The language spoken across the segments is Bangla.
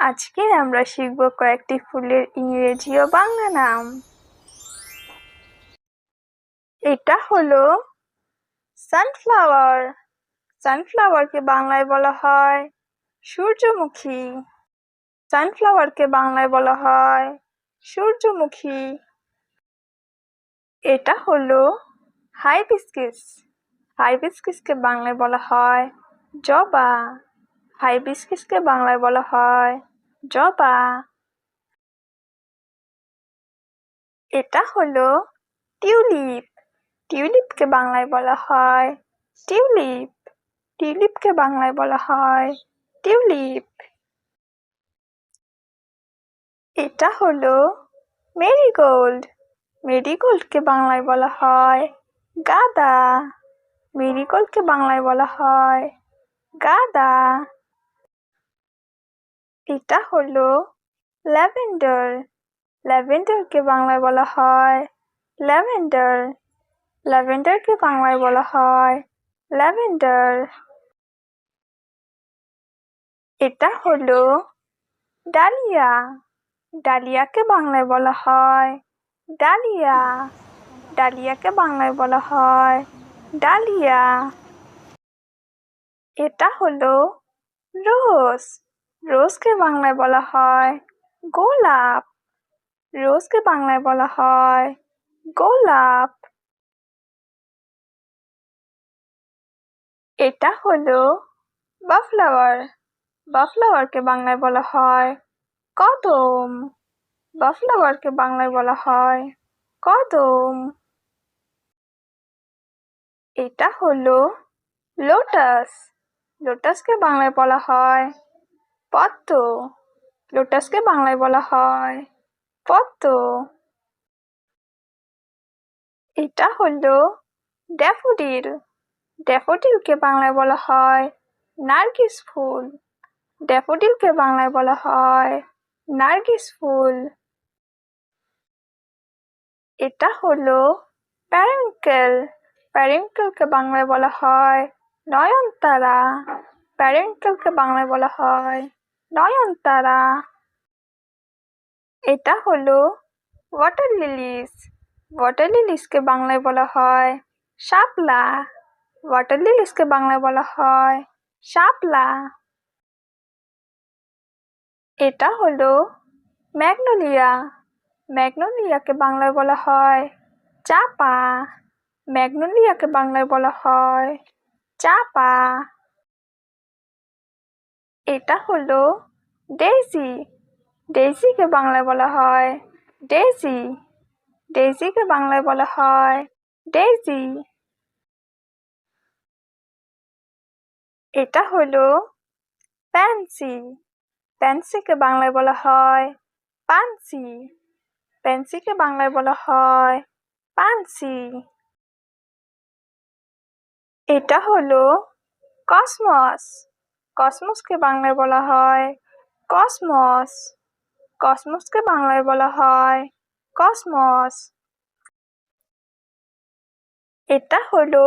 আজকে আমরা শিখব কয়েকটি ফুলের ইংরেজি ও বাংলা নাম। এটা হলো সানফ্লাওয়ার। সানফ্লাওয়ারকে বাংলায় বলা হয় সূর্যমুখী। সানফ্লাওয়ারকে বাংলায় বলা হয় সূর্যমুখী। এটা হলো হাইবিস্কিস। হাইবিস্কিসকে বাংলায় বলা হয় জবা। হাইবিস্কিসকে বাংলায় বলা হয় জবা। এটা হলো টিউলিপ। টিউলিপকে বাংলায় বলা হয় টিউলিপ। টিউলিপকে বাংলায় বলা হয় টিউলিপ। এটা হলো মেরিগোল্ড। মেরিগোল্ডকে বাংলায় বলা হয় গাঁদা। মেরিগোল্ডকে বাংলায় বলা হয় গাঁদা। এটা হলো ল্যাভেন্ডার। ল্যাভেন্ডারকে বাংলায় বলা হয় ল্যাভেন্ডার। ল্যাভেন্ডারকে বাংলায় বলা হয় ল্যাভেন্ডার। এটা হলো ডালিয়া। ডালিয়াকে বাংলায় বলা হয় ডালিয়া। ডালিয়াকে বাংলায় বলা হয় ডালিয়া। এটা হলো রোজ। রোজকে বাংলায় বলা হয় গোলাপ। রোজকে বাংলায় বলা হয় গোলাপ। এটা হলো বাফলাওয়ার। বাফলাওয়ারকে বাংলায় বলা হয় কদম। বাফলাওয়ারকে বাংলায় বলা হয় কদম। এটা হলো লোটাস। লোটাসকে বাংলায় বলা হয় পদ্ম। লোটাসকে বাংলায় বলা হয় পদ্ম। এটা হলো ড্যাফোডিল। ড্যাফোডিলকে বাংলায় বলা হয় নার্গিস ফুল। ড্যাফোডিলকে বাংলায় বলা হয় নার্গিস ফুল। এটা হলো প্যারেন্কেল। প্যারেন্কেলকে বাংলায় বলা হয় নয়নতারা। প্যারেন্কেলকে বাংলায় বলা হয় নয়নতারা। এটা হলো ওয়াটার লিলিস। ওয়াটার লিলিসকে বাংলায় বলা হয় শাপলা। ওয়াটার লিলিসকে বাংলায় বলা হয় শাপলা। এটা হলো ম্যাগনোলিয়া। ম্যাগনোলিয়াকে বাংলায় বলা হয় চাপা। ম্যাগনোলিয়াকে বাংলায় বলা হয় চাপা। এটা হলো ডেইজি। ডেইজিকে বাংলায় বলা হয় ডেইজি। ডেইজিকে বাংলায় বলা হয় ডেইজি। এটা হলো প্যান্সি। প্যান্সিকে বাংলায় বলা হয় পানসি। প্যান্সিকে বাংলায় বলা হয় পানসি। এটা হলো কসমস। কসমসকে বাংলায় বলা হয় কসমস। কসমসকে বাংলায় বলা হয় কসমস। এটা হলো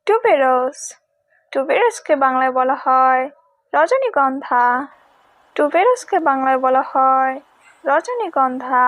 টুবেরোস। টুবেরোসকে বাংলায় বলা হয় রজনীগন্ধা। টুবেরোসকে বাংলায় বলা হয় রজনীগন্ধা।